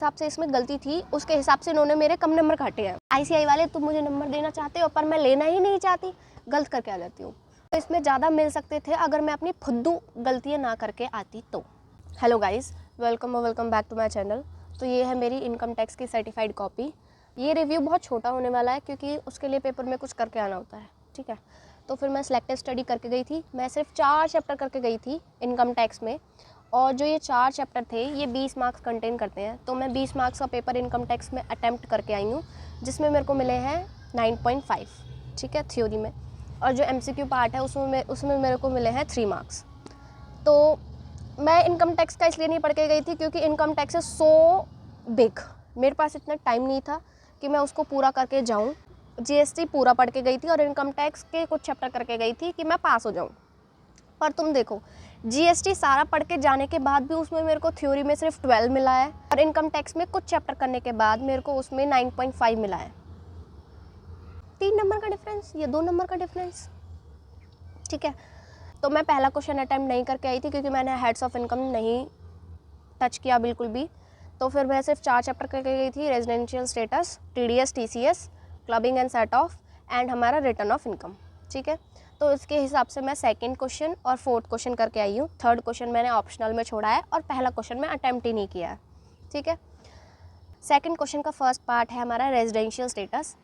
हिसाब से इसमें गलती थी उसके हिसाब से इन्होंने मेरे कम नंबर काटे हैं। आईसीआई वाले तुम मुझे नंबर देना चाहते हो पर मैं लेना ही नहीं चाहती, गलत करके आ जाती हूँ। तो इसमें ज़्यादा मिल सकते थे अगर मैं अपनी फुद्दू गलतियाँ ना करके आती तो। Hello guys, welcome back to my channel. तो ये है मेरी इनकम टैक्स की सर्टिफाइड कॉपी। ये रिव्यू बहुत छोटा होने वाला है क्योंकि उसके लिए पेपर में कुछ करके आना होता है, ठीक है। तो फिर मैं सिलेक्टेड स्टडी करके गई थी। मैं सिर्फ 4 चैप्टर करके गई थी इनकम टैक्स में, और जो ये 4 चैप्टर थे ये 20 मार्क्स कंटेन करते हैं। तो मैं 20 मार्क्स का पेपर इनकम टैक्स में अटैम्प्ट करके आई हूँ, जिसमें मेरे को मिले हैं 9.5, ठीक है, थ्योरी में। और जो MCQ पार्ट है उसमें मेरे को मिले हैं 3 मार्क्स। तो मैं इनकम टैक्स का इसलिए नहीं पढ़ के गई थी क्योंकि इनकम टैक्स है सो बिग, मेरे पास इतना टाइम नहीं था कि मैं उसको पूरा करके जाऊँ। GST पूरा पढ़ के गई थी और इनकम टैक्स के कुछ चैप्टर करके गई थी कि मैं पास हो जाऊँ। पर तुम देखो, GST सारा पढ़ के जाने के बाद भी उसमें मेरे को थ्योरी में सिर्फ 12 मिला है, और इनकम टैक्स में कुछ चैप्टर करने के बाद मेरे को उसमें 9.5 मिला है। 3 नंबर का डिफरेंस या 2 नंबर का डिफरेंस, ठीक है। तो मैं पहला क्वेश्चन अटैम्प्ट नहीं करके आई थी क्योंकि मैंने हेड्स ऑफ इनकम नहीं टच किया बिल्कुल भी। तो फिर मैं सिर्फ 4 चैप्टर करके गई थी, residential status, TDS TCS, clubbing and set of, and हमारा रिटर्न ऑफ इनकम, ठीक है। तो इसके हिसाब से मैं सेकंड क्वेश्चन और फोर्थ क्वेश्चन करके आई हूँ। थर्ड क्वेश्चन मैंने ऑप्शनल में छोड़ा है और पहला क्वेश्चन मैं अटैम्प्ट ही नहीं किया है, ठीक है। सेकंड क्वेश्चन का फर्स्ट पार्ट है हमारा रेजिडेंशियल स्टेटस,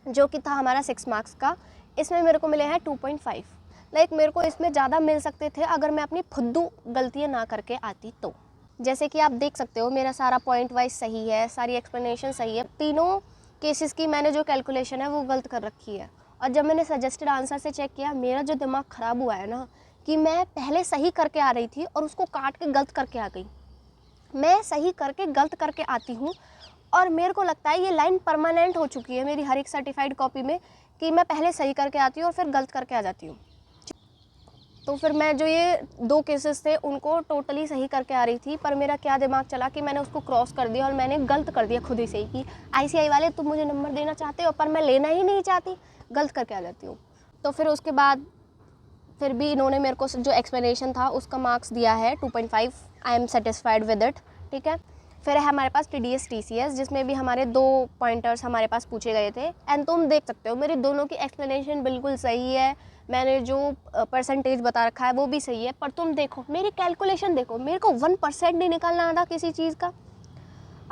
जो कि था हमारा 6 मार्क्स का। इसमें मेरे को मिले हैं 2.5। लाइक मेरे को इसमें ज़्यादा मिल सकते थे अगर मैं अपनी फुद्दू गलतियाँ ना करके आती तो। जैसे कि आप देख सकते हो मेरा सारा पॉइंट वाइज सही है, सारी एक्सप्लेनेशन सही है। तीनों केसेस की मैंने जो कैलकुलेशन है वो गलत कर रखी है। और जब मैंने सजेस्टेड आंसर से चेक किया, मेरा जो दिमाग ख़राब हुआ है ना, कि मैं पहले सही करके आ रही थी और उसको काट के गलत करके आ गई। मैं सही करके गलत करके आती हूँ और मेरे को लगता है ये लाइन परमानेंट हो चुकी है मेरी हर एक सर्टिफाइड कॉपी में, कि मैं पहले सही करके आती हूँ और फिर गलत करके आ जाती हूँ। तो फिर मैं जो ये 2 केसेस थे उनको टोटली सही करके आ रही थी, पर मेरा क्या दिमाग चला कि मैंने उसको क्रॉस कर दिया और मैंने गलत कर दिया खुद ही से ही, कि ICI वाले तुम मुझे नंबर देना चाहते हो पर मैं लेना ही नहीं चाहती, गलत करके आ जाती हूँ। तो फिर उसके बाद फिर भी इन्होंने मेरे को जो एक्सप्लेनेशन था उसका मार्क्स दिया है 2.5। I am satisfied with it, ठीक है। फिर है हमारे पास TDS TCS, जिसमें भी हमारे 2 पॉइंटर्स हमारे पास पूछे गए थे। एंड तुम देख सकते हो मेरी दोनों की एक्सप्लेनेशन बिल्कुल सही है, मैंने जो परसेंटेज बता रखा है वो भी सही है। पर तुम देखो मेरी कैलकुलेशन देखो, मेरे को 1% नहीं निकालना आता किसी चीज़ का।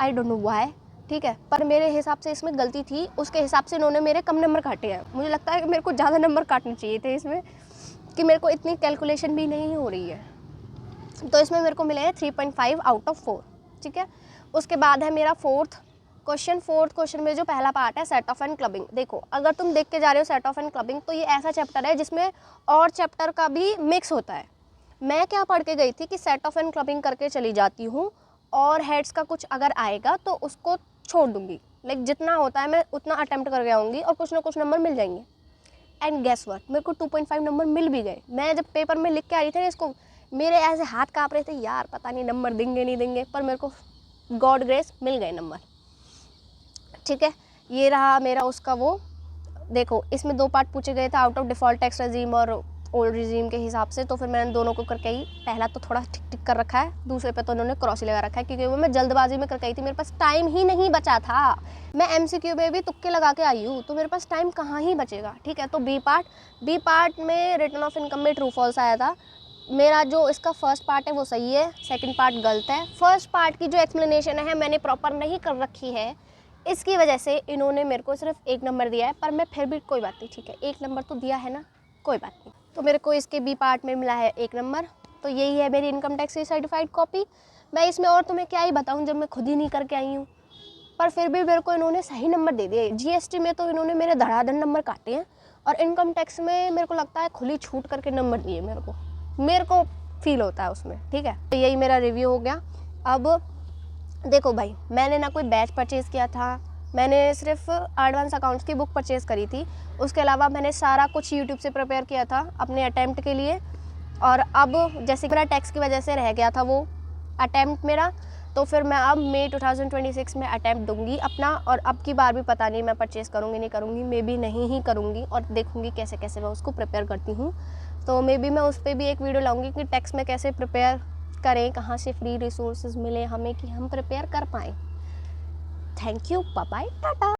आई डोंट नो व्हाई, ठीक है। पर मेरे हिसाब से इसमें गलती थी, उसके हिसाब से इन्होंने मेरे कम नंबर काटे हैं। मुझे लगता है कि मेरे को ज़्यादा नंबर काटने चाहिए थे इसमें, कि मेरे को इतनी कैलकुलेशन भी नहीं हो रही है। तो इसमें मेरे को मिले हैं 3.5 आउट ऑफ 4, ठीक है। उसके बाद है मेरा फोर्थ क्वेश्चन में जो पहला पार्ट है सेट ऑफ एंड क्लबिंग। देखो अगर तुम देख के जा रहे हो सेट ऑफ एंड क्लबिंग, तो ये ऐसा चैप्टर है जिसमें और चैप्टर का भी मिक्स होता है। मैं क्या पढ़ के गई थी कि सेट ऑफ एंड क्लबिंग करके चली जाती हूँ, और हेड्स का कुछ अगर आएगा तो उसको छोड़ दूँगी। लाइक जितना होता है मैं उतना अटैम्प्ट करके आऊँगी और कुछ ना कुछ नंबर मिल जाएंगे। एंड गेस व्हाट, मेरे को 2.5 नंबर मिल भी गए। मैं जब पेपर में लिख के आ रही थी इसको, मेरे ऐसे हाथ काँप रहे थे, यार पता नहीं नंबर देंगे नहीं देंगे, पर मेरे को गॉड ग्रेस मिल गए नंबर, ठीक है। ये रहा मेरा उसका वो। देखो इसमें 2 पार्ट पूछे गए थे, out of default tax regime और ओल्ड रेजीम के हिसाब से। तो फिर मैंने दोनों को करके आई। पहला तो थोड़ा ठीक ठीक कर रखा है, दूसरे पे तो उन्होंने क्रॉस ही लगा रखा है क्योंकि वो मैं जल्दबाजी में करके आई थी, मेरे पास टाइम ही नहीं बचा था। मैं MCQ में भी तुक्के लगा के आई हूँ, तो मेरे पास टाइम कहाँ ही बचेगा, ठीक है। तो बी पार्ट में रिटर्न ऑफ इनकम में ट्रू फॉल्स आया था। मेरा जो इसका फर्स्ट पार्ट है वो सही है, सेकंड पार्ट गलत है। फर्स्ट पार्ट की जो एक्सप्लेनेशन है मैंने प्रॉपर नहीं कर रखी है, इसकी वजह से इन्होंने मेरे को सिर्फ 1 नंबर दिया है। पर मैं फिर भी कोई बात नहीं, ठीक है, 1 नंबर तो दिया है ना, कोई बात नहीं। तो मेरे को इसके बी पार्ट में मिला है 1 नंबर। तो यही है मेरी इनकम टैक्स की सर्टिफाइड कॉपी। मैं इसमें और तुम्हें क्या ही बताऊँ जब मैं खुद ही नहीं करके आई हूँ, पर फिर भी मेरे को इन्होंने सही नंबर दे दिए। GST में तो इन्होंने मेरे धड़ाधड़ नंबर काटे हैं, और इनकम टैक्स में मेरे को लगता है खुली छूट करके नंबर दिए मेरे को फील होता है उसमें, ठीक है। तो यही मेरा रिव्यू हो गया। अब देखो भाई, मैंने ना कोई बैच परचेज़ किया था, मैंने सिर्फ एडवांस अकाउंट्स की बुक परचेज़ करी थी। उसके अलावा मैंने सारा कुछ यूट्यूब से प्रिपेयर किया था अपने अटैम्प्ट के लिए। और अब जैसे मेरा टैक्स की वजह से रह गया था वो अटैम्प्ट मेरा, तो फिर मैं अब मई 2026 में अटैम्प्ट दूंगी अपना। और अब की बार भी पता नहीं मैं परचेज़ करूँगी नहीं करूँगी, मे बी नहीं ही करूँगी, और देखूँगी कैसे कैसे मैं उसको प्रिपेयर करती हूँ। तो मे बी मैं उस पर भी एक वीडियो लाऊँगी कि टैक्स में कैसे प्रिपेयर करें, कहाँ से फ्री रिसोर्सेज मिले हमें कि हम प्रिपेयर कर पाएँ, thank you, bye bye, Tata.